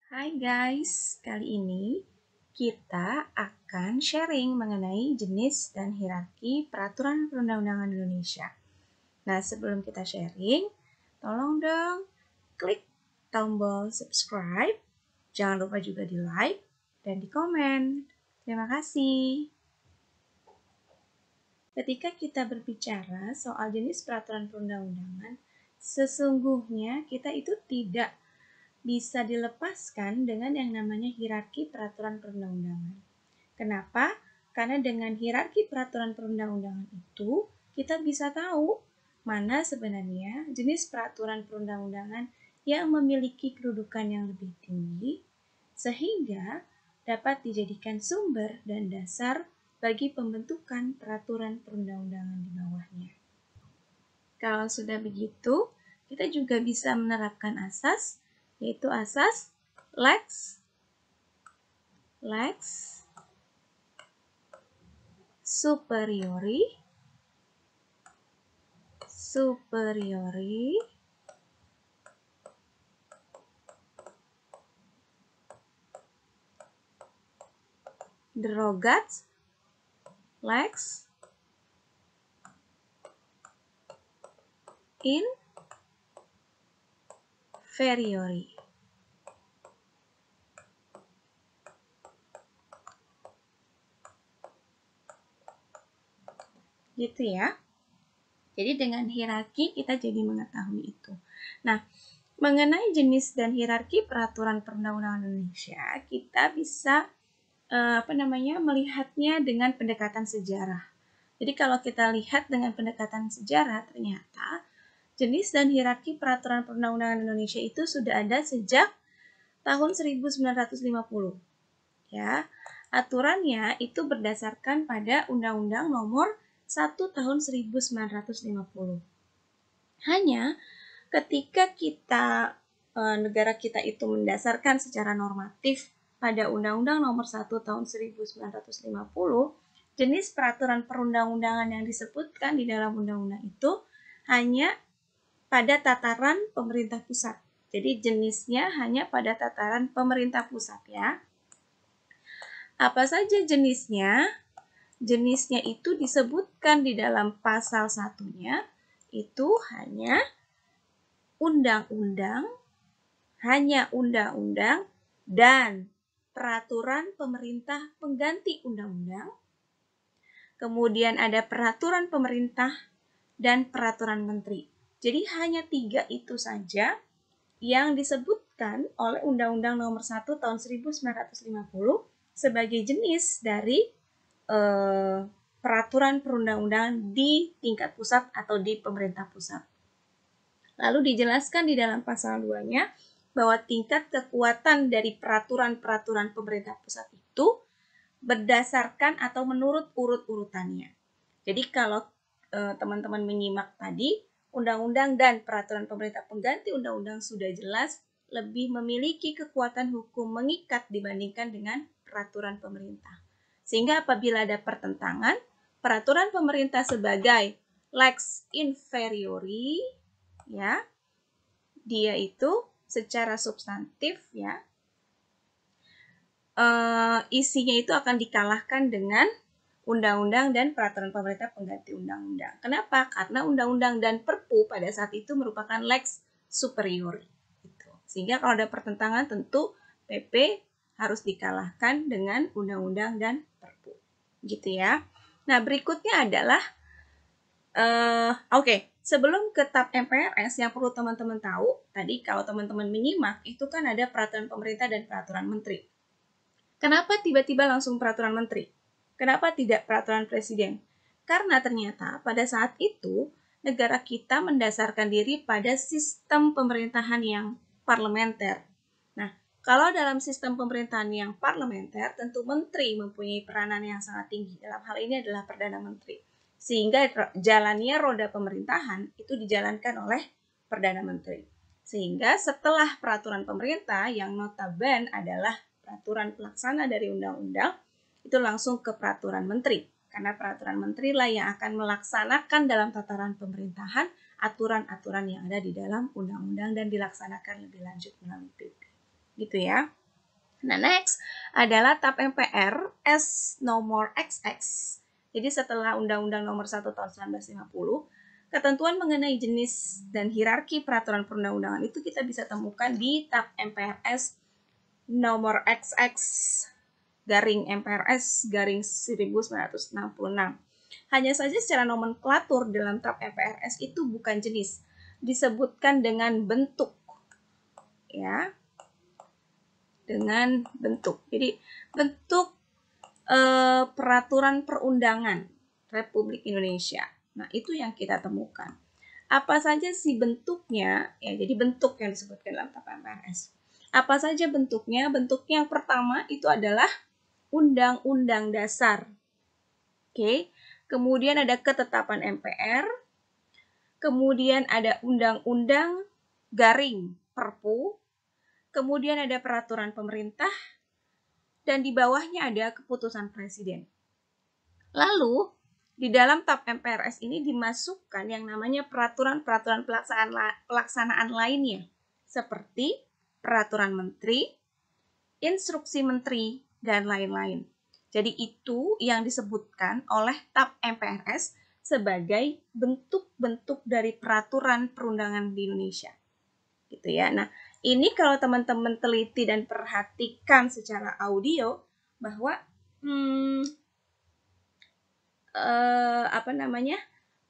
Hai guys, kali ini kita akan sharing mengenai jenis dan hierarki peraturan perundang-undangan Indonesia. Nah, sebelum kita sharing, tolong dong klik tombol subscribe, jangan lupa juga di like dan di komen. Terima kasih. Ketika kita berbicara soal jenis peraturan perundang-undangan, sesungguhnya kita itu tidak bisa dilepaskan dengan yang namanya hierarki peraturan perundang-undangan. Kenapa? Karena dengan hierarki peraturan perundang-undangan itu, kita bisa tahu mana sebenarnya jenis peraturan perundang-undangan yang memiliki kedudukan yang lebih tinggi, sehingga dapat dijadikan sumber dan dasar bagi pembentukan peraturan perundang-undangan di bawahnya. Kalau sudah begitu, kita juga bisa menerapkan asas, yaitu asas lex superiori derogat lex inferiori. Gitu ya. Jadi dengan hierarki kita jadi mengetahui itu. Nah, mengenai jenis dan hierarki peraturan perundang-undangan Indonesia, kita bisa melihatnya dengan pendekatan sejarah. Jadi kalau kita lihat dengan pendekatan sejarah, ternyata jenis dan hierarki peraturan perundang-undangan Indonesia itu sudah ada sejak tahun 1950. Ya, aturannya itu berdasarkan pada Undang-Undang Nomor 1 Tahun 1950. Hanya ketika negara kita itu mendasarkan secara normatif pada Undang-Undang Nomor 1 Tahun 1950, jenis peraturan perundang-undangan yang disebutkan di dalam undang-undang itu hanya pada tataran pemerintah pusat. Jadi jenisnya hanya pada tataran pemerintah pusat ya. Apa saja jenisnya? Jenisnya itu disebutkan di dalam pasal satunya, itu hanya undang-undang, dan peraturan pemerintah pengganti undang-undang. Kemudian ada peraturan pemerintah dan peraturan menteri. Jadi hanya 3 itu saja yang disebutkan oleh Undang-Undang Nomor 1 Tahun 1950 sebagai jenis dari peraturan perundang-undangan di tingkat pusat atau di pemerintah pusat. Lalu dijelaskan di dalam pasal 2-nya bahwa tingkat kekuatan dari peraturan-peraturan pemerintah pusat itu berdasarkan atau menurut urut-urutannya. Jadi kalau teman-teman menyimak tadi, undang-undang dan peraturan pemerintah pengganti undang-undang sudah jelas lebih memiliki kekuatan hukum mengikat dibandingkan dengan peraturan pemerintah. Sehingga apabila ada pertentangan, peraturan pemerintah sebagai lex inferiori, ya, dia itu secara substantif, ya, isinya itu akan dikalahkan dengan undang-undang dan peraturan pemerintah pengganti undang-undang. Kenapa? Karena undang-undang dan perpu pada saat itu merupakan lex superiori. Gitu. Sehingga kalau ada pertentangan tentu PP harus dikalahkan dengan undang-undang dan perpu. Gitu ya. Nah, berikutnya adalah sebelum ke TAP MPRS yang perlu teman-teman tahu, tadi kalau teman-teman menyimak itu kan ada peraturan pemerintah dan peraturan menteri. Kenapa tiba-tiba langsung peraturan menteri? Kenapa tidak peraturan presiden? Karena ternyata pada saat itu negara kita mendasarkan diri pada sistem pemerintahan yang parlementer. Nah, kalau dalam sistem pemerintahan yang parlementer, tentu menteri mempunyai peranan yang sangat tinggi. Dalam hal ini adalah Perdana Menteri. Sehingga jalannya roda pemerintahan itu dijalankan oleh Perdana Menteri. Sehingga setelah peraturan pemerintah yang notabene adalah peraturan pelaksana dari undang-undang, itu langsung ke peraturan menteri. Karena peraturan menteri lah yang akan melaksanakan dalam tataran pemerintahan aturan-aturan yang ada di dalam undang-undang dan dilaksanakan lebih lanjut melalui PP. Gitu ya. Nah, next adalah TAP MPR S nomor XX. Jadi setelah Undang-Undang nomor 1 tahun 1950, ketentuan mengenai jenis dan hierarki peraturan perundang-undangan itu kita bisa temukan di TAP MPRS nomor XX garing MPRS garing 1966. Hanya saja secara nomenklatur dalam TAP MPRS itu bukan jenis, disebutkan dengan bentuk. Ya, dengan bentuk. Jadi bentuk peraturan perundangan Republik Indonesia. Nah, itu yang kita temukan. Apa saja sih bentuknya? Ya, jadi bentuk yang disebutkan dalam TAP MPRS. Apa saja bentuknya? Bentuknya yang pertama itu adalah Undang-Undang Dasar. Oke. Kemudian ada ketetapan MPR. Kemudian ada Undang-Undang Garing Perpu. Kemudian ada peraturan pemerintah, dan di bawahnya ada keputusan presiden. Lalu, di dalam TAP MPRS ini dimasukkan yang namanya peraturan-peraturan pelaksanaan lainnya, seperti peraturan menteri, instruksi menteri, dan lain-lain. Jadi itu yang disebutkan oleh TAP MPRS sebagai bentuk-bentuk dari peraturan perundangan di Indonesia. Gitu ya. Nah, ini kalau teman-teman teliti dan perhatikan secara audio bahwa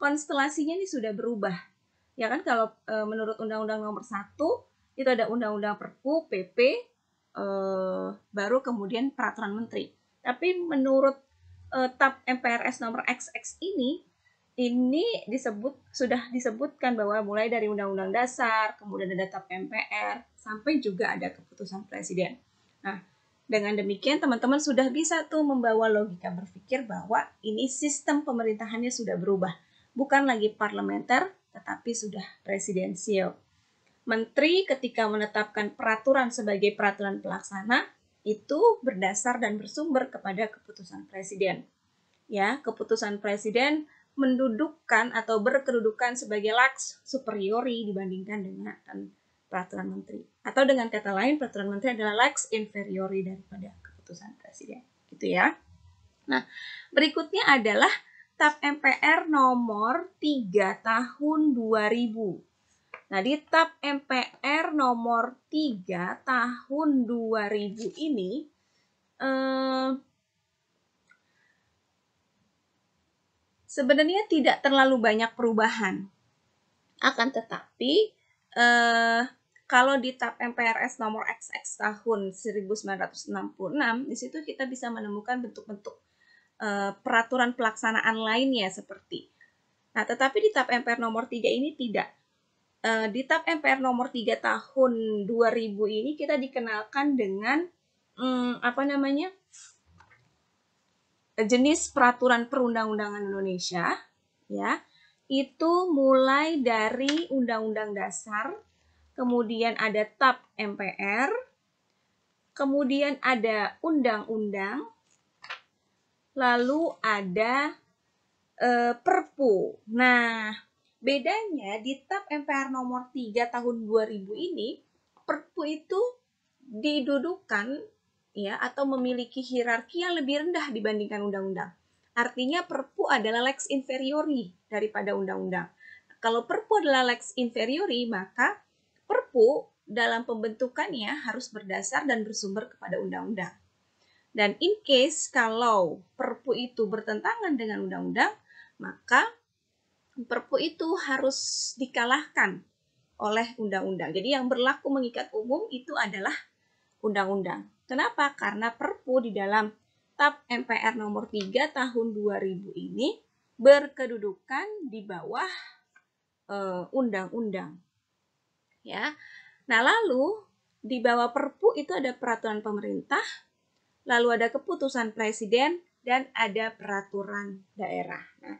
konstelasinya ini sudah berubah. Ya kan, kalau menurut Undang-Undang nomor 1 itu ada Undang-Undang Perpu, PP, baru kemudian peraturan menteri. Tapi menurut TAP MPRS nomor XX ini sudah disebutkan bahwa mulai dari Undang-Undang Dasar, kemudian ada TAP MPR, sampai juga ada keputusan presiden. Nah, dengan demikian teman-teman sudah bisa tuh membawa logika berpikir bahwa ini sistem pemerintahannya sudah berubah. Bukan lagi parlementer, tetapi sudah presidensial. Menteri ketika menetapkan peraturan sebagai peraturan pelaksana, itu berdasar dan bersumber kepada keputusan presiden. Ya, keputusan presiden mendudukkan atau berkedudukan sebagai lex superiori dibandingkan dengan peraturan menteri. Atau dengan kata lain, peraturan menteri adalah lex inferiori daripada keputusan presiden. Gitu ya. Nah, berikutnya adalah TAP MPR nomor 3 tahun 2000. Nah, di TAP MPR nomor 3 tahun 2000 ini sebenarnya tidak terlalu banyak perubahan. Akan tetapi, kalau di TAP MPRS nomor XX tahun 1966, di situ kita bisa menemukan bentuk-bentuk peraturan pelaksanaan lainnya seperti. Nah, tetapi di TAP MPR nomor 3 ini tidak. Di TAP MPR nomor 3 tahun 2000 ini kita dikenalkan dengan jenis peraturan perundang-undangan Indonesia, ya, itu mulai dari Undang-Undang Dasar, kemudian ada TAP MPR, kemudian ada Undang-Undang, lalu ada Perpu. Nah, bedanya di TAP MPR nomor 3 tahun 2000 ini, Perpu itu didudukan ya atau memiliki hierarki yang lebih rendah dibandingkan undang-undang. Artinya Perpu adalah lex inferiori daripada undang-undang. Kalau Perpu adalah lex inferiori, maka Perpu dalam pembentukannya harus berdasar dan bersumber kepada undang-undang. Dan in case kalau Perpu itu bertentangan dengan undang-undang, maka Perpu itu harus dikalahkan oleh undang-undang. Jadi yang berlaku mengikat umum itu adalah undang-undang. Kenapa? Karena Perpu di dalam TAP MPR nomor 3 tahun 2000 ini berkedudukan di bawah undang-undang. Ya. Nah, lalu di bawah Perpu itu ada peraturan pemerintah, lalu ada keputusan presiden, dan ada peraturan daerah. Nah,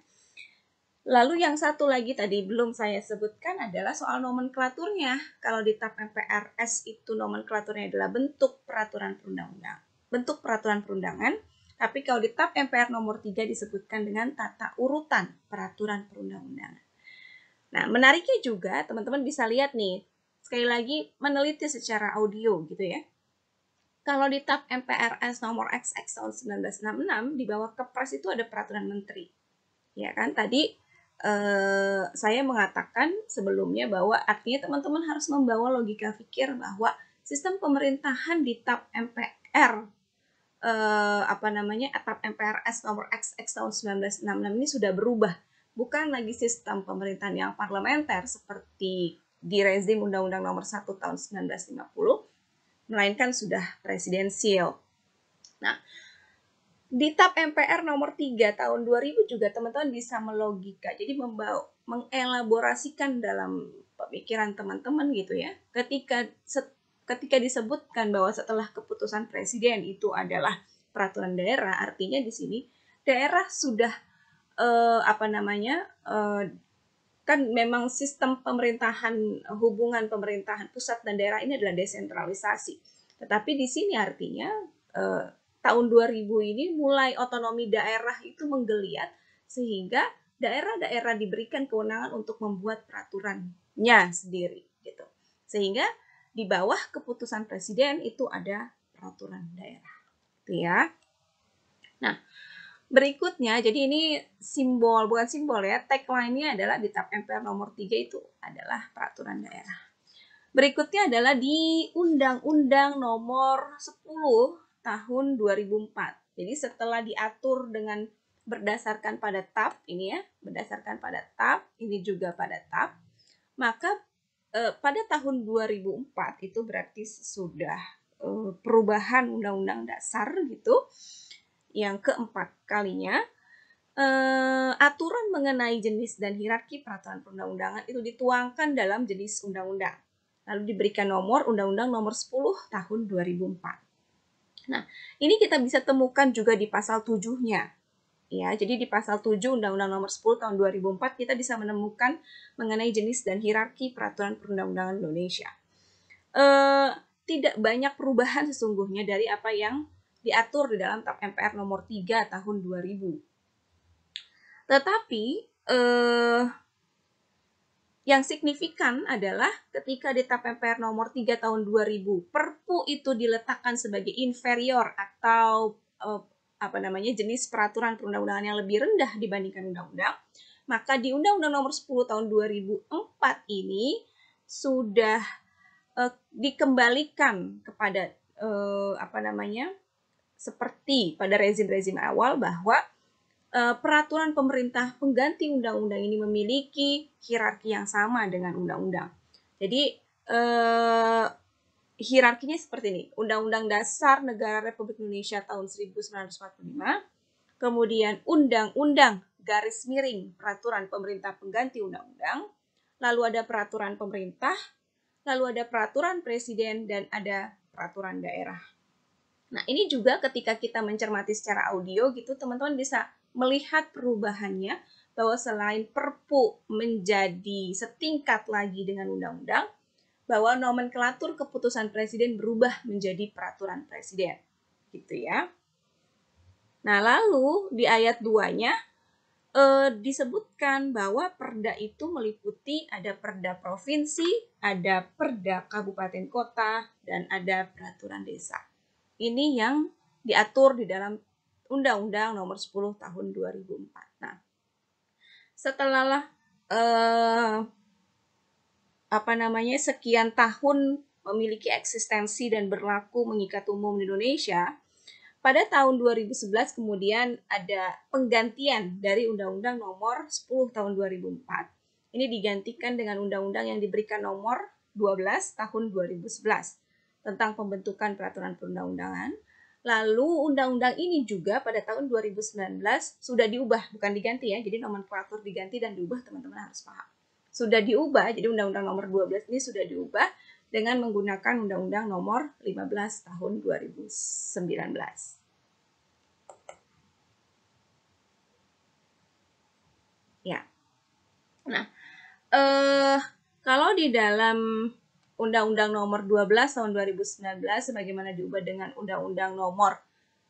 lalu yang satu lagi tadi belum saya sebutkan adalah soal nomenklaturnya. Kalau di TAP MPRS itu nomenklaturnya adalah bentuk peraturan perundang-undangan. Bentuk peraturan perundangan, tapi kalau di TAP MPR nomor 3 disebutkan dengan tata urutan peraturan perundang-undangan. Nah, menariknya juga teman-teman bisa lihat nih, sekali lagi meneliti secara audio gitu ya. Kalau di TAP MPRS nomor XX tahun 1966 di bawah Kepres itu ada peraturan menteri. Ya kan, tadi saya mengatakan sebelumnya bahwa artinya teman-teman harus membawa logika pikir bahwa sistem pemerintahan di TAP MPR TAP MPRS nomor XX tahun 1966 ini sudah berubah. Bukan lagi sistem pemerintahan yang parlementer seperti di rezim Undang-Undang nomor 1 tahun 1950, melainkan sudah presidensial. Nah, di TAP MPR nomor 3 tahun 2000 juga teman-teman bisa melogika, jadi mengelaborasikan dalam pemikiran teman-teman gitu ya. Ketika disebutkan bahwa setelah keputusan presiden itu adalah peraturan daerah, artinya di sini daerah sudah kan memang sistem pemerintahan, hubungan pemerintahan pusat dan daerah ini adalah desentralisasi. Tetapi di sini artinya tahun 2000 ini mulai otonomi daerah itu menggeliat sehingga daerah-daerah diberikan kewenangan untuk membuat peraturannya sendiri gitu. Sehingga di bawah keputusan presiden itu ada peraturan daerah. Gitu ya. Nah, berikutnya, jadi ini bukan simbol ya, tagline-nya adalah di TAP MPR nomor 3 itu adalah peraturan daerah. Berikutnya adalah di Undang-Undang nomor 10 tahun 2004. Jadi setelah diatur dengan berdasarkan pada TAP, ini ya, berdasarkan pada TAP, ini juga pada TAP, maka pada tahun 2004 itu berarti sudah perubahan Undang-Undang Dasar gitu, yang keempat kalinya, aturan mengenai jenis dan hierarki peraturan perundang-undangan itu dituangkan dalam jenis undang-undang. Lalu diberikan nomor Undang-Undang nomor 10 tahun 2004. Nah, ini kita bisa temukan juga di pasal 7-nya. Ya, jadi di pasal 7 Undang-Undang nomor 10 tahun 2004 kita bisa menemukan mengenai jenis dan hierarki peraturan perundang-undangan Indonesia. Tidak banyak perubahan sesungguhnya dari apa yang diatur di dalam TAP MPR nomor 3 tahun 2000. Tetapi yang signifikan adalah ketika di TAP MPR nomor 3 tahun 2000, Perpu itu diletakkan sebagai inferior atau jenis peraturan perundang-undangan yang lebih rendah dibandingkan undang-undang, maka di Undang-Undang nomor 10 tahun 2004 ini sudah dikembalikan kepada seperti pada rezim-rezim awal bahwa peraturan pemerintah pengganti undang-undang ini memiliki hierarki yang sama dengan undang-undang. Jadi hierarkinya seperti ini. Undang-Undang Dasar Negara Republik Indonesia tahun 1945, kemudian Undang-Undang garis miring peraturan pemerintah pengganti undang-undang, lalu ada peraturan pemerintah, lalu ada peraturan presiden, dan ada peraturan daerah. Nah, ini juga ketika kita mencermati secara audio gitu, teman-teman bisa melihat perubahannya bahwa selain Perpu menjadi setingkat lagi dengan undang-undang, bahwa nomenklatur keputusan presiden berubah menjadi peraturan presiden. Gitu ya. Nah, lalu di ayat 2-nya disebutkan bahwa perda itu meliputi ada perda provinsi, ada perda kabupaten kota, dan ada peraturan desa. Ini yang diatur di dalam Undang-Undang nomor 10 tahun 2004. Nah, setelah sekian tahun memiliki eksistensi dan berlaku mengikat umum di Indonesia, pada tahun 2011 kemudian ada penggantian dari Undang-Undang nomor 10 tahun 2004. Ini digantikan dengan undang-undang yang diberikan nomor 12 tahun 2011 tentang pembentukan peraturan perundang-undangan. Lalu undang-undang ini juga pada tahun 2019 sudah diubah, bukan diganti ya, jadi nomenklatur diganti dan diubah, teman-teman harus paham. Sudah diubah, jadi undang-undang nomor 12 ini sudah diubah dengan menggunakan undang-undang nomor 15 tahun 2019. Ya. Nah, kalau di dalam Undang-Undang nomor 12 tahun 2019 sebagaimana diubah dengan Undang-Undang nomor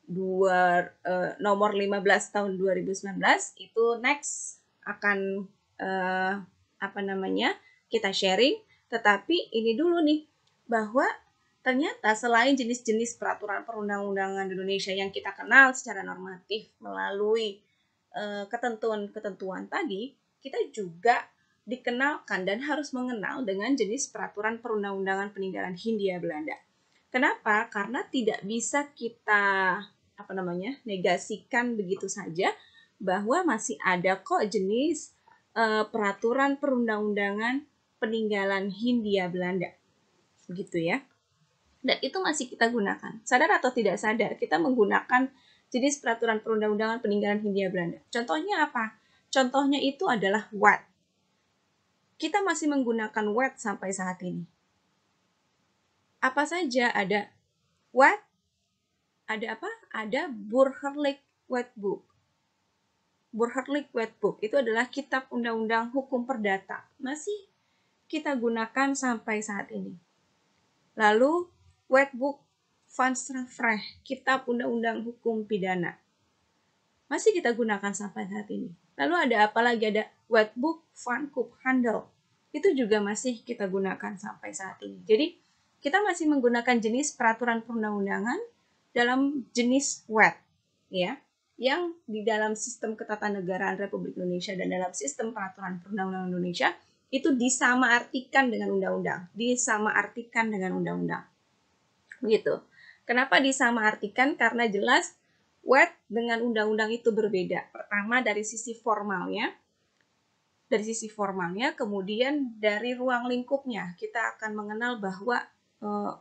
15 tahun 2019 itu next akan kita sharing, tetapi ini dulu nih bahwa ternyata selain jenis-jenis peraturan perundang-undangan Indonesia yang kita kenal secara normatif melalui ketentuan-ketentuan tadi, kita juga dikenalkan dan harus mengenal dengan jenis peraturan perundang-undangan peninggalan Hindia Belanda. Kenapa? Karena tidak bisa kita negasikan begitu saja bahwa masih ada kok jenis peraturan perundang-undangan peninggalan Hindia Belanda. Begitu ya. Dan itu masih kita gunakan. Sadar atau tidak sadar, kita menggunakan jenis peraturan perundang-undangan peninggalan Hindia Belanda. Contohnya apa? Contohnya itu adalah WAT. Kita masih menggunakan WAT sampai saat ini. Apa saja? Ada WAT, ada apa? Ada Burgerlijk Wetboek. Burgerlijk Wetboek itu adalah kitab undang-undang hukum perdata. Masih kita gunakan sampai saat ini. Lalu Wetboek van Strafrecht, kitab undang-undang hukum pidana. Masih kita gunakan sampai saat ini. Lalu ada apa lagi? Ada Wetboek van Koophandel. Itu juga masih kita gunakan sampai saat ini. Jadi, kita masih menggunakan jenis peraturan perundang-undangan dalam jenis WET, ya, yang di dalam sistem ketatanegaraan Republik Indonesia dan dalam sistem peraturan perundang-undangan Indonesia itu disamaartikan dengan undang-undang, disamaartikan dengan undang-undang. Begitu. Kenapa disamaartikan? Karena jelas WET dengan undang-undang itu berbeda. Pertama dari sisi formalnya, kemudian dari ruang lingkupnya. Kita akan mengenal bahwa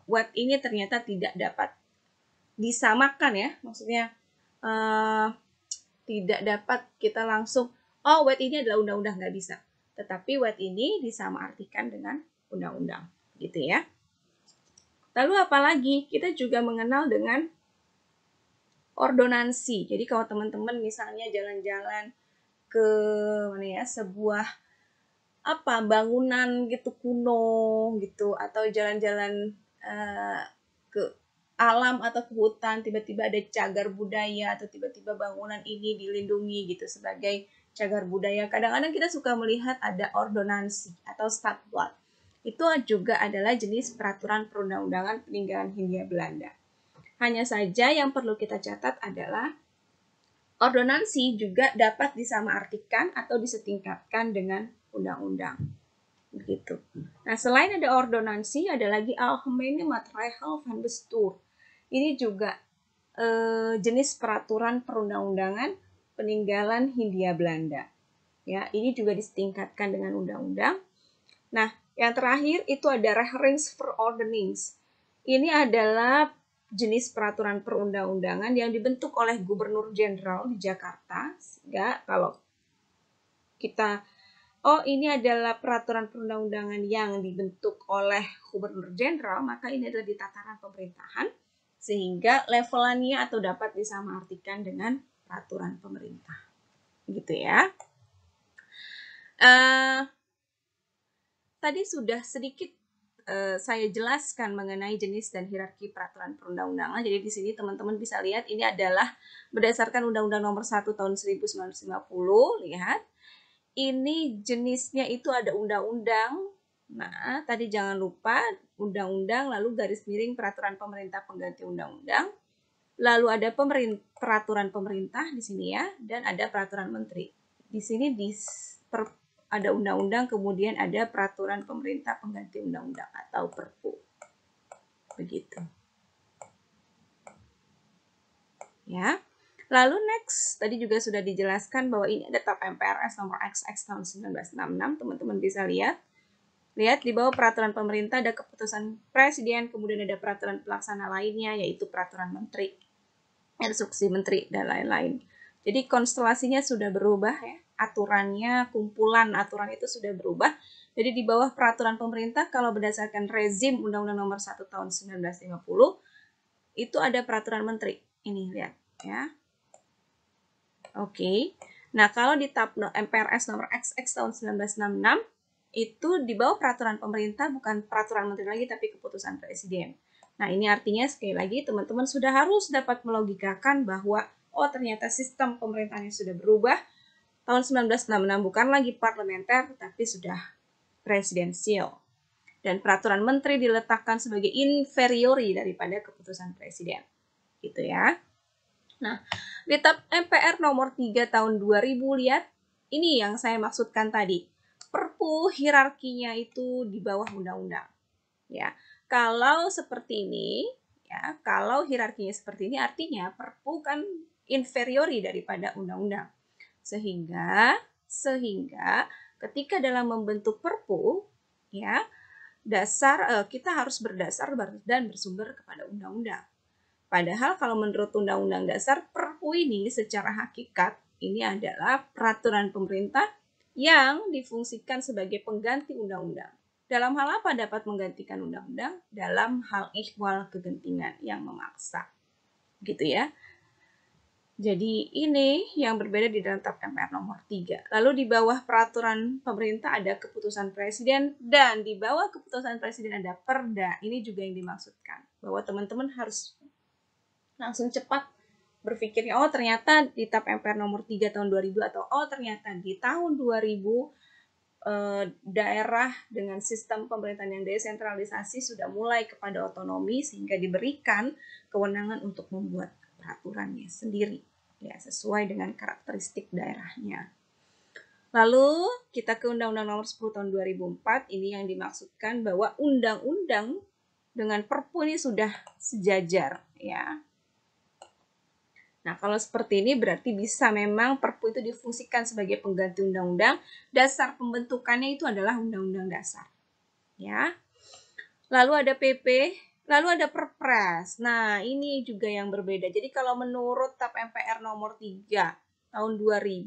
WET ini ternyata tidak dapat disamakan ya, maksudnya tidak dapat kita langsung, WET ini adalah undang-undang, nggak bisa. Tetapi WET ini disamaartikan dengan undang-undang, gitu ya. Lalu apalagi? Kita juga mengenal dengan ordonansi. Jadi kalau teman-teman misalnya jalan-jalan ke sebuah bangunan gitu kuno gitu, atau jalan-jalan ke alam atau ke hutan, tiba-tiba ada cagar budaya atau tiba-tiba bangunan ini dilindungi gitu sebagai cagar budaya. Kadang-kadang kita suka melihat ada ordonansi atau stadblad. Itu juga adalah jenis peraturan perundang-undangan peninggalan Hindia Belanda. Hanya saja yang perlu kita catat adalah ordonansi juga dapat disamaartikan atau disetingkatkan dengan undang-undang. Begitu. Nah, selain ada ordonansi, ada lagi Algemene Maatregel van Bestuur. Ini juga jenis peraturan perundang-undangan peninggalan Hindia Belanda. Ya, ini juga disetingkatkan dengan undang-undang. Nah, yang terakhir itu ada Regeringsverordenings. Ini adalah jenis peraturan perundang-undangan yang dibentuk oleh Gubernur Jenderal di Jakarta. Sehingga kalau kita, ini adalah peraturan perundang-undangan yang dibentuk oleh Gubernur Jenderal, maka ini adalah di tataran pemerintahan, sehingga levelannya atau dapat disamaartikan dengan peraturan pemerintah. Gitu ya. Tadi sudah sedikit saya jelaskan mengenai jenis dan hierarki peraturan perundang-undangan. Jadi di sini teman-teman bisa lihat ini adalah berdasarkan Undang-Undang Nomor 1 Tahun 1950. Lihat, ini jenisnya itu ada undang-undang. Nah, tadi jangan lupa undang-undang, lalu garis miring peraturan pemerintah pengganti undang-undang. Lalu ada peraturan pemerintah di sini ya, dan ada peraturan menteri. Di sini ada undang-undang, kemudian ada peraturan pemerintah pengganti undang-undang atau Perpu. Begitu. Ya. Lalu next, tadi juga sudah dijelaskan bahwa ini ada TAP MPRS nomor XX tahun 1966, teman-teman bisa lihat. Lihat di bawah peraturan pemerintah ada keputusan presiden, kemudian ada peraturan pelaksana lainnya, yaitu peraturan menteri, instruksi menteri, dan lain-lain. Jadi konstelasinya sudah berubah ya. Aturannya, kumpulan aturan itu sudah berubah. Jadi di bawah peraturan pemerintah, kalau berdasarkan rezim Undang-Undang Nomor 1 Tahun 1950, itu ada peraturan menteri. Ini lihat ya. Oke. Nah, kalau di TAP MPRS nomor XX tahun 1966, itu di bawah peraturan pemerintah, bukan peraturan menteri lagi, tapi keputusan presiden. Nah, ini artinya sekali lagi teman-teman sudah harus dapat melogikakan bahwa ternyata sistem pemerintahannya sudah berubah. Tahun 1966 bukan lagi parlementer, tapi sudah presidensial. dan peraturan menteri diletakkan sebagai inferiori daripada keputusan presiden. Gitu ya. Nah, di TAP MPR nomor 3 tahun 2000, lihat, ini yang saya maksudkan tadi. Perpu hierarkinya itu di bawah undang-undang. Ya, kalau seperti ini, ya, kalau hierarkinya seperti ini artinya Perpu kan inferiori daripada undang-undang. Sehingga ketika dalam membentuk Perpu, ya, kita harus berdasar dan bersumber kepada undang-undang. Padahal kalau menurut Undang-Undang Dasar, Perpu ini secara hakikat ini adalah peraturan pemerintah yang difungsikan sebagai pengganti undang-undang. Dalam hal apa dapat menggantikan undang-undang? Dalam hal ihwal kegentingan yang memaksa. Gitu ya. Jadi ini yang berbeda di dalam TAP MPR nomor 3. Lalu di bawah peraturan pemerintah ada keputusan presiden, dan di bawah keputusan presiden ada perda. Ini juga yang dimaksudkan, bahwa teman-teman harus langsung cepat berpikirnya, oh ternyata di TAP MPR nomor 3 tahun 2000, atau oh ternyata di tahun 2000 daerah dengan sistem pemerintahan yang desentralisasi sudah mulai kepada otonomi sehingga diberikan kewenangan untuk membuat peraturannya sendiri, ya, sesuai dengan karakteristik daerahnya. Lalu kita ke Undang-Undang nomor 10 tahun 2004, ini yang dimaksudkan bahwa undang-undang dengan Perpu ini sudah sejajar, ya. Nah, kalau seperti ini berarti bisa memang Perpu itu difungsikan sebagai pengganti undang-undang. Dasar pembentukannya itu adalah undang-undang dasar. Ya. Lalu ada PP, lalu ada Perpres. Nah, ini juga yang berbeda. Jadi kalau menurut TAP MPR nomor 3 tahun 2000,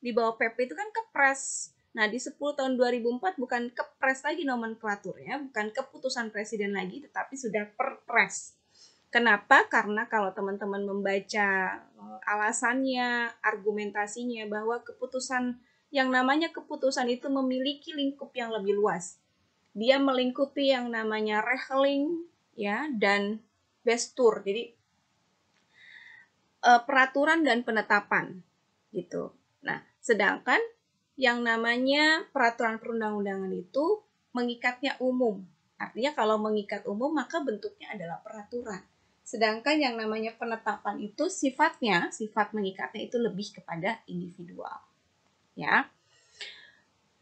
di bawah PP itu kan Kepres. Nah, di 10 tahun 2004 bukan Kepres lagi nomenklaturnya, bukan keputusan presiden lagi, tetapi sudah Perpres. Kenapa? Karena kalau teman-teman membaca alasannya, argumentasinya, bahwa keputusan, yang namanya keputusan itu memiliki lingkup yang lebih luas. Dia melingkupi yang namanya Regeling, ya, dan Bestur. Jadi peraturan dan penetapan, gitu. Nah, sedangkan yang namanya peraturan perundang-undangan itu mengikatnya umum. Artinya kalau mengikat umum maka bentuknya adalah peraturan. Sedangkan yang namanya penetapan itu sifat mengikatnya itu lebih kepada individual. Ya.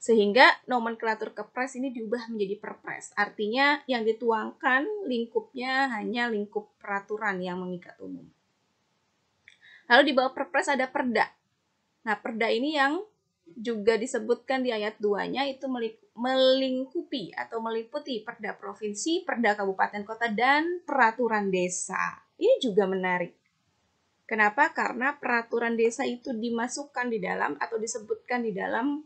Sehingga nomenklatur Kepres ini diubah menjadi Perpres. Artinya yang dituangkan lingkupnya hanya lingkup peraturan yang mengikat umum. Lalu di bawah Perpres ada Perda. Nah, Perda ini yang juga disebutkan di ayat 2-nya itu melingkupi atau meliputi Perda Provinsi, Perda Kabupaten Kota, dan Peraturan Desa. Ini juga menarik. Kenapa? Karena peraturan desa itu dimasukkan di dalam atau disebutkan di dalam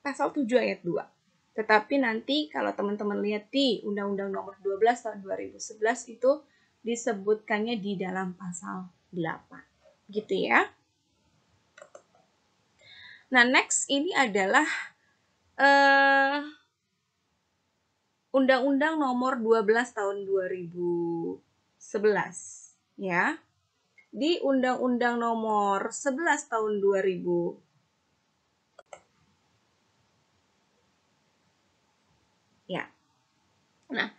pasal 7 ayat 2. Tetapi nanti kalau teman-teman lihat di Undang-Undang nomor 12 tahun 2011 itu disebutkannya di dalam pasal 8. Gitu ya. Nah, next ini adalah Undang-Undang nomor 12 tahun 2011, ya. Di Undang-Undang nomor 11 tahun 2000, ya. Nah,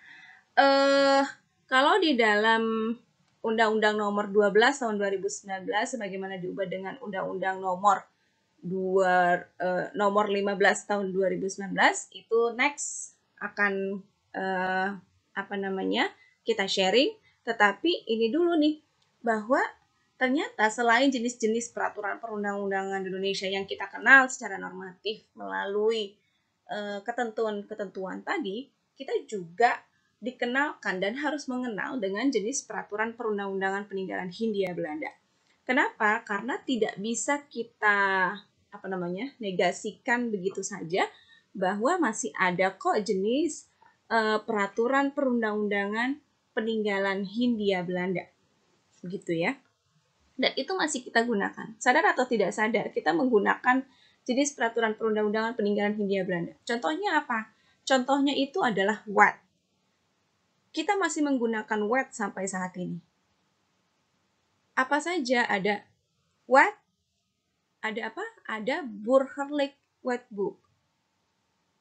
kalau di dalam Undang-Undang nomor 12 tahun 2019 sebagaimana diubah dengan Undang-Undang nomor 15 tahun 2019 itu next akan kita sharing. Tetapi ini dulu nih, bahwa ternyata selain jenis-jenis peraturan perundang-undangan Indonesia yang kita kenal secara normatif melalui ketentuan-ketentuan tadi, kita juga dikenalkan dan harus mengenal dengan jenis peraturan perundang-undangan peninggalan Hindia Belanda. Kenapa? Karena tidak bisa kita negasikan begitu saja bahwa masih ada kok jenis peraturan perundang-undangan peninggalan Hindia Belanda. Gitu ya. Dan itu masih kita gunakan. Sadar atau tidak sadar, kita menggunakan jenis peraturan perundang-undangan peninggalan Hindia Belanda. Contohnya apa? Contohnya itu adalah WAT. Kita masih menggunakan WAT sampai saat ini. Apa saja? Ada WAT, ada apa? Ada Burgerlijk Wetboek.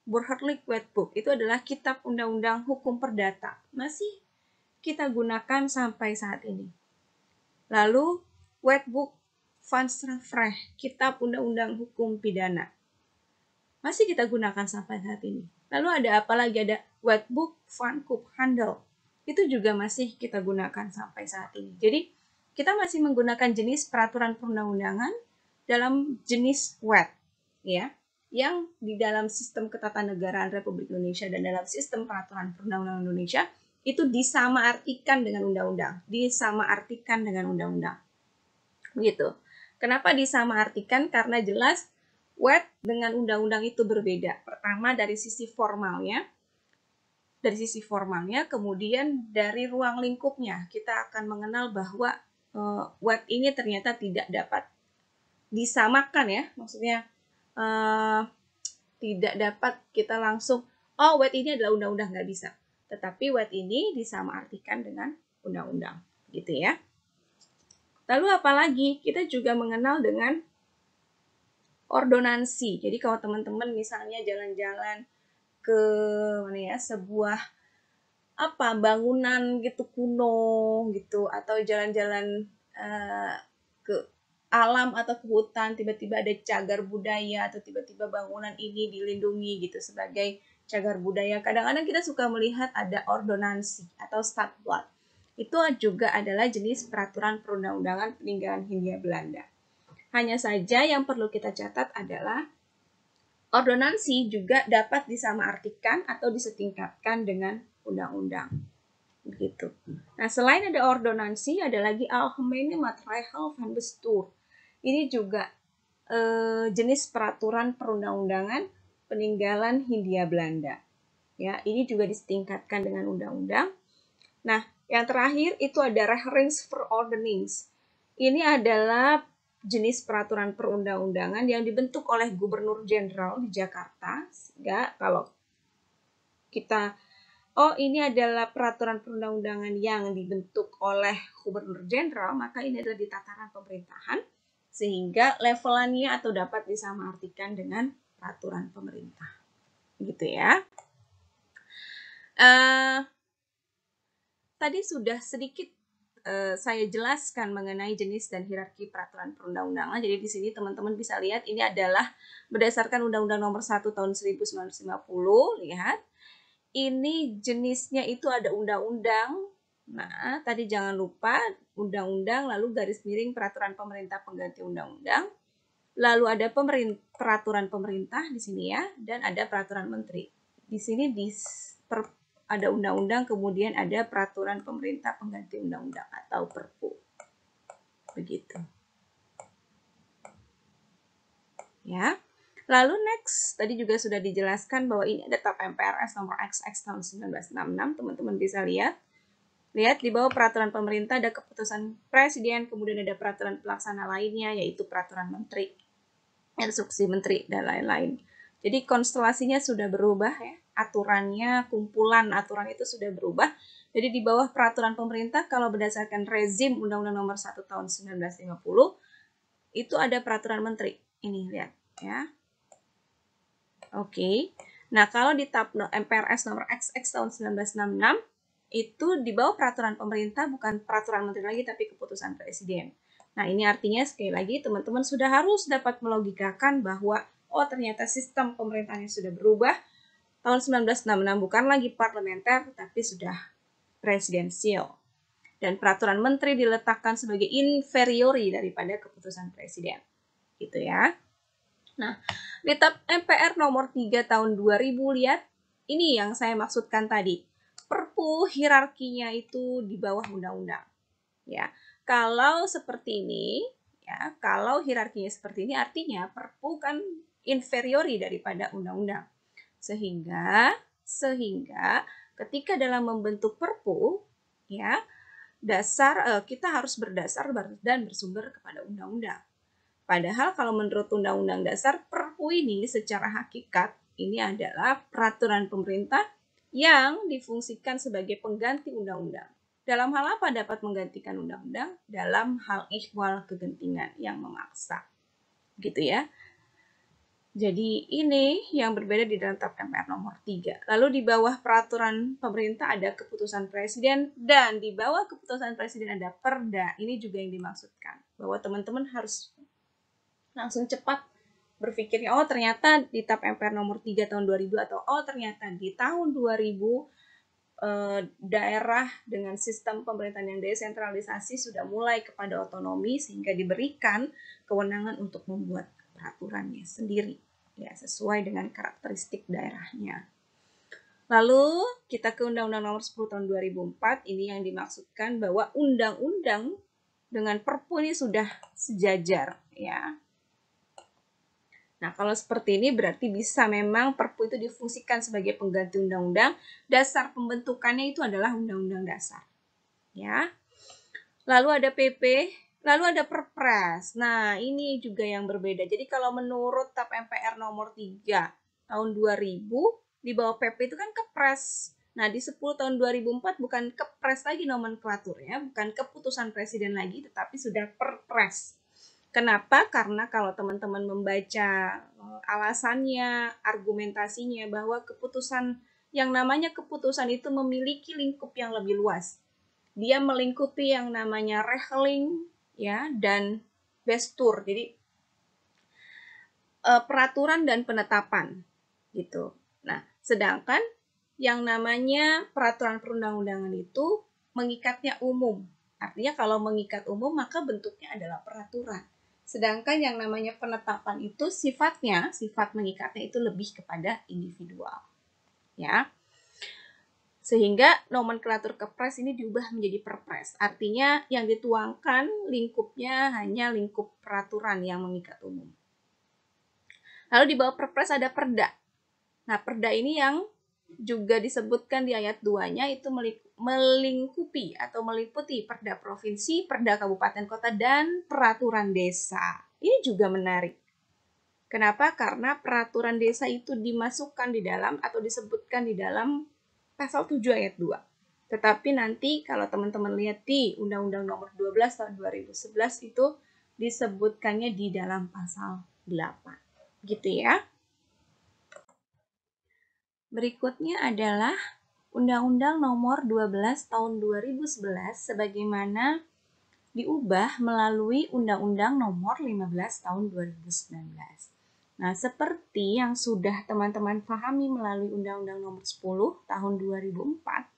Burgerlijk Wetboek itu adalah kitab undang-undang hukum perdata. Masih kita gunakan sampai saat ini. Lalu Wetboek van Strafrecht, kitab undang-undang hukum pidana. Masih kita gunakan sampai saat ini. Lalu ada apa lagi? Ada Wetboek van Koophandel. Itu juga masih kita gunakan sampai saat ini. Jadi kita masih menggunakan jenis peraturan perundang-undangan dalam jenis wet, ya, yang di dalam sistem ketatanegaraan Republik Indonesia dan dalam sistem peraturan perundang-undangan Indonesia itu disamaartikan dengan undang-undang, disamaartikan dengan undang-undang. Begitu. Kenapa disamaartikan? Karena jelas wet dengan undang-undang itu berbeda. Pertama dari sisi formalnya, kemudian dari ruang lingkupnya kita akan mengenal bahwa wet ini ternyata tidak dapat disamakan, ya, maksudnya tidak dapat kita langsung wet ini adalah undang-undang, nggak bisa, tetapi wet ini disamaartikan dengan undang-undang, gitu ya. Lalu apalagi kita juga mengenal dengan ordonansi. Jadi kalau teman-teman misalnya jalan-jalan ke mana ya, sebuah bangunan gitu kuno gitu, atau jalan-jalan ke alam atau ke hutan, tiba-tiba ada cagar budaya atau tiba-tiba bangunan ini dilindungi gitu sebagai cagar budaya. Kadang-kadang kita suka melihat ada ordonansi atau stadblad. Itu juga adalah jenis peraturan perundang-undangan peninggalan Hindia Belanda. Hanya saja yang perlu kita catat adalah ordonansi juga dapat disamaartikan atau disetingkatkan dengan undang-undang. Begitu. Nah, selain ada ordonansi, ada lagi Algemene Maatregel van Bestuur. Ini juga jenis peraturan perundang-undangan peninggalan Hindia Belanda. Ya, ini juga disetingkatkan dengan undang-undang. Nah, yang terakhir itu ada Regeringsverordenings. Ini adalah jenis peraturan perundang-undangan yang dibentuk oleh Gubernur Jenderal di Jakarta, sehingga kalau kita ini adalah peraturan perundang-undangan yang dibentuk oleh Gubernur Jenderal, maka ini adalah di tataran pemerintahan, sehingga levelannya atau dapat disamaartikan dengan peraturan pemerintah, gitu ya. Tadi sudah sedikit saya jelaskan mengenai jenis dan hierarki peraturan perundang-undangan. Jadi di sini teman-teman bisa lihat ini adalah berdasarkan Undang-Undang Nomor 1 Tahun 1950. Lihat, ini jenisnya itu ada undang-undang. Nah, tadi jangan lupa undang-undang, lalu garis miring peraturan pemerintah pengganti undang-undang. Lalu ada peraturan pemerintah di sini ya, dan ada peraturan menteri. Di sini ada undang-undang, kemudian ada peraturan pemerintah pengganti undang-undang atau Perpu. Begitu. Ya. Lalu next, tadi juga sudah dijelaskan bahwa ini ada TAP MPRS nomor XX tahun 1966, teman-teman bisa lihat. Lihat di bawah peraturan pemerintah ada keputusan presiden, kemudian ada peraturan pelaksana lainnya, yaitu peraturan menteri, instruksi menteri, dan lain-lain. Jadi konstelasinya sudah berubah ya. Aturannya, kumpulan aturan itu sudah berubah. Jadi di bawah peraturan pemerintah, kalau berdasarkan rezim Undang-Undang Nomor 1 Tahun 1950, itu ada peraturan menteri. Ini lihat ya. Oke. Nah, kalau di TAP MPRS nomor XX tahun 1966, itu di bawah peraturan pemerintah, bukan peraturan menteri lagi, tapi keputusan presiden. Nah, ini artinya sekali lagi teman-teman sudah harus dapat melogikakan bahwa ternyata sistem pemerintahannya sudah berubah. Tahun 1966 bukan lagi parlementer, tapi sudah presidensial. Dan peraturan menteri diletakkan sebagai inferiori daripada keputusan presiden. Gitu ya. Nah, di TAP MPR nomor 3 tahun 2000, lihat, ini yang saya maksudkan tadi. Perpu hierarkinya itu di bawah undang-undang. Ya, kalau seperti ini, ya, kalau hierarkinya seperti ini artinya Perpu kan inferiori daripada undang-undang. Sehingga ketika dalam membentuk Perpu, ya, kita harus berdasar dan bersumber kepada undang-undang. Padahal kalau menurut Undang-Undang Dasar, Perpu ini secara hakikat ini adalah peraturan pemerintah yang difungsikan sebagai pengganti undang-undang. Dalam hal apa dapat menggantikan undang-undang? Dalam hal ihwal kegentingan yang memaksa. Gitu ya. Jadi ini yang berbeda di dalam TAP MPR nomor 3. Lalu di bawah peraturan pemerintah ada keputusan presiden, dan di bawah keputusan presiden ada perda. Ini juga yang dimaksudkan, bahwa teman-teman harus langsung cepat berpikirnya, oh ternyata di TAP MPR nomor 3 tahun 2000, atau oh ternyata di tahun 2000 daerah dengan sistem pemerintahan yang desentralisasi sudah mulai kepada otonomi, sehingga diberikan kewenangan untuk membuat peraturannya sendiri, ya sesuai dengan karakteristik daerahnya. Lalu kita ke Undang-Undang Nomor 10 Tahun 2004. Ini yang dimaksudkan bahwa undang-undang dengan Perpu ini sudah sejajar, ya. Nah, kalau seperti ini berarti bisa memang Perpu itu difungsikan sebagai pengganti undang-undang. Dasar pembentukannya itu adalah undang-undang dasar, ya. Lalu ada PP, lalu ada Perpres. Nah, ini juga yang berbeda. Jadi kalau menurut TAP MPR nomor 3 tahun 2000, di bawah PP itu kan Kepres. Nah, di 10 tahun 2004 bukan Kepres lagi nomenklaturnya, bukan keputusan presiden lagi, tetapi sudah Perpres. Kenapa? Karena kalau teman-teman membaca alasannya, argumentasinya, bahwa keputusan yang namanya keputusan itu memiliki lingkup yang lebih luas. Dia melingkupi yang namanya reheling, ya, dan bestur. Jadi peraturan dan penetapan gitu. Nah, sedangkan yang namanya peraturan perundang-undangan itu mengikatnya umum. Artinya kalau mengikat umum maka bentuknya adalah peraturan. Sedangkan yang namanya penetapan itu sifat mengikatnya itu lebih kepada individual. Ya. Sehingga nomenklatur Kepres ini diubah menjadi Perpres. Artinya yang dituangkan lingkupnya hanya lingkup peraturan yang mengikat umum. Lalu di bawah Perpres ada Perda. Nah, Perda ini yang juga disebutkan di ayat 2-nya itu melingkupi atau meliputi Perda Provinsi, Perda Kabupaten Kota, dan Peraturan Desa. Ini juga menarik. Kenapa? Karena peraturan desa itu dimasukkan di dalam atau disebutkan di dalam pasal 7 ayat 2. Tetapi nanti kalau teman-teman lihat di Undang-Undang Nomor 12 tahun 2011 itu disebutkannya di dalam pasal 8. Gitu ya. Berikutnya adalah Undang-Undang Nomor 12 tahun 2011 sebagaimana diubah melalui Undang-Undang Nomor 15 tahun 2019. Nah, seperti yang sudah teman-teman pahami melalui Undang-Undang Nomor 10 tahun 2004,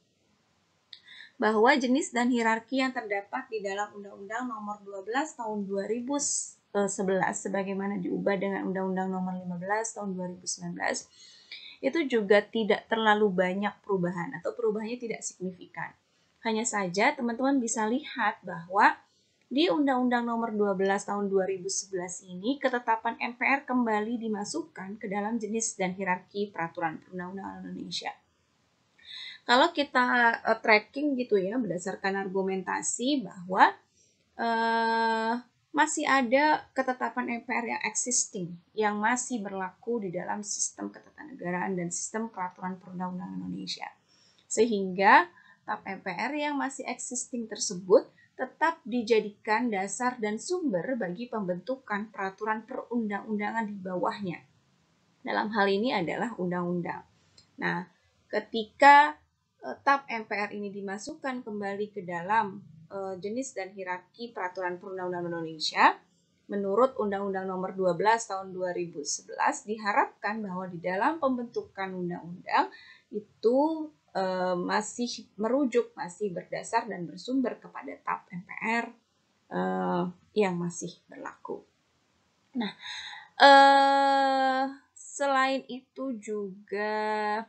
bahwa jenis dan hierarki yang terdapat di dalam Undang-Undang Nomor 12 tahun 2011 sebagaimana diubah dengan Undang-Undang Nomor 15 tahun 2019 itu juga tidak terlalu banyak perubahan atau perubahannya tidak signifikan. Hanya saja teman-teman bisa lihat bahwa di Undang-Undang Nomor 12 tahun 2011 ini ketetapan MPR kembali dimasukkan ke dalam jenis dan hierarki peraturan perundang-undangan Indonesia. Kalau kita tracking gitu ya berdasarkan argumentasi bahwa masih ada ketetapan MPR yang existing, yang masih berlaku di dalam sistem ketatanegaraan dan sistem peraturan perundang-undangan Indonesia. Sehingga TAP MPR yang masih existing tersebut tetap dijadikan dasar dan sumber bagi pembentukan peraturan perundang-undangan di bawahnya. Dalam hal ini adalah undang-undang. Nah, ketika TAP MPR ini dimasukkan kembali ke dalam jenis dan hierarki peraturan perundang-undangan Indonesia, menurut Undang-Undang Nomor 12 tahun 2011 diharapkan bahwa di dalam pembentukan undang-undang itu masih merujuk, masih berdasar dan bersumber kepada TAP MPR yang masih berlaku. Nah, selain itu juga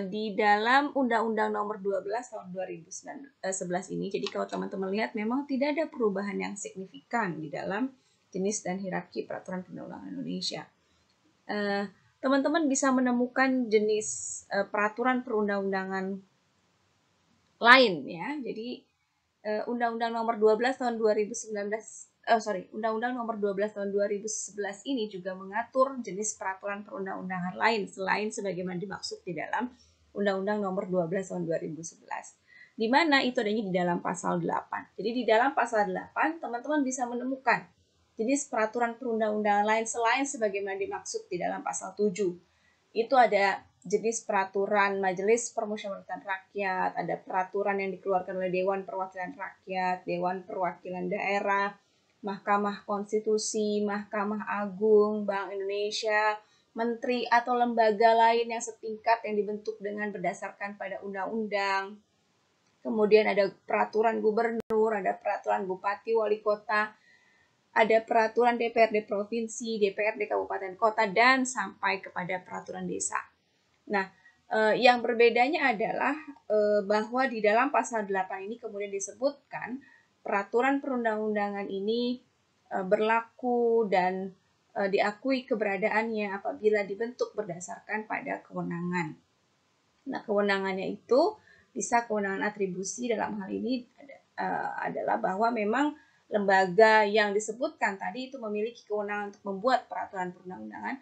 di dalam Undang-Undang Nomor 12 tahun 2011 ini, jadi kalau teman-teman lihat memang tidak ada perubahan yang signifikan di dalam jenis dan hierarki peraturan perundang-undangan Indonesia. Teman-teman bisa menemukan jenis peraturan perundang-undangan lain ya. Jadi Undang-Undang Nomor 12 tahun 2019 Undang-Undang Nomor 12 tahun 2011 ini juga mengatur jenis peraturan perundang-undangan lain selain sebagaimana dimaksud di dalam Undang-Undang Nomor 12 tahun 2011. Di mana itu adanya di dalam pasal 8. Jadi di dalam pasal 8 teman-teman bisa menemukan jenis peraturan perundang-undangan lain selain sebagaimana dimaksud di dalam pasal 7. Itu ada jenis peraturan Majelis Permusyawaratan Rakyat, ada peraturan yang dikeluarkan oleh Dewan Perwakilan Rakyat, Dewan Perwakilan Daerah, Mahkamah Konstitusi, Mahkamah Agung, Bank Indonesia, menteri atau lembaga lain yang setingkat yang dibentuk dengan berdasarkan pada undang-undang. Kemudian ada peraturan gubernur, ada peraturan bupati, wali kota, ada peraturan DPRD provinsi, DPRD kabupaten kota, dan sampai kepada peraturan desa. Nah, yang berbedanya adalah bahwa di dalam pasal 8 ini kemudian disebutkan peraturan perundang-undangan ini berlaku dan diakui keberadaannya apabila dibentuk berdasarkan pada kewenangan. Nah, kewenangannya itu bisa kewenangan atribusi, dalam hal ini adalah bahwa memang lembaga yang disebutkan tadi itu memiliki kewenangan untuk membuat peraturan perundang-undangan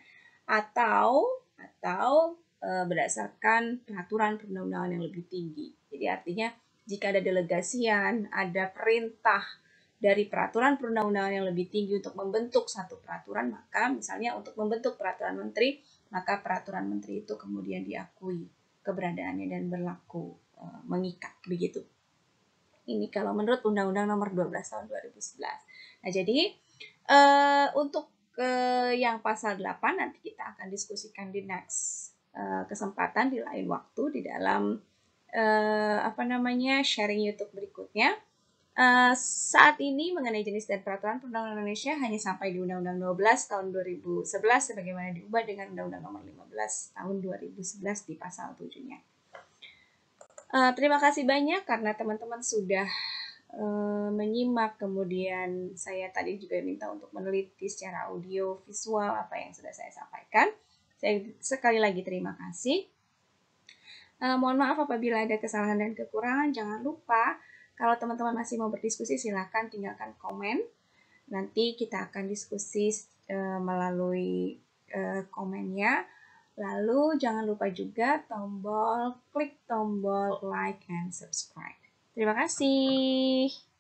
atau berdasarkan peraturan perundang-undangan yang lebih tinggi. Jadi artinya jika ada delegasian, ada perintah dari peraturan perundang-undangan yang lebih tinggi untuk membentuk satu peraturan, maka misalnya untuk membentuk peraturan menteri, maka peraturan menteri itu kemudian diakui keberadaannya dan berlaku mengikat begitu. Ini kalau menurut Undang-Undang Nomor 12 tahun 2011. Nah, jadi untuk yang pasal 8 nanti kita akan diskusikan di next kesempatan di lain waktu di dalam sharing YouTube berikutnya. Saat ini mengenai jenis dan peraturan perundang-undangan Indonesia hanya sampai di Undang-Undang 12 tahun 2011 sebagaimana diubah dengan Undang-Undang Nomor 15 tahun 2011 di pasal 7-nya. Terima kasih banyak karena teman-teman sudah menyimak, kemudian saya tadi juga minta untuk meneliti secara audio visual apa yang sudah saya sampaikan. Saya sekali lagi terima kasih. Mohon maaf apabila ada kesalahan dan kekurangan. Jangan lupa kalau teman-teman masih mau berdiskusi silahkan tinggalkan komen. Nanti kita akan diskusi melalui komennya. Lalu jangan lupa juga klik tombol like and subscribe. Terima kasih.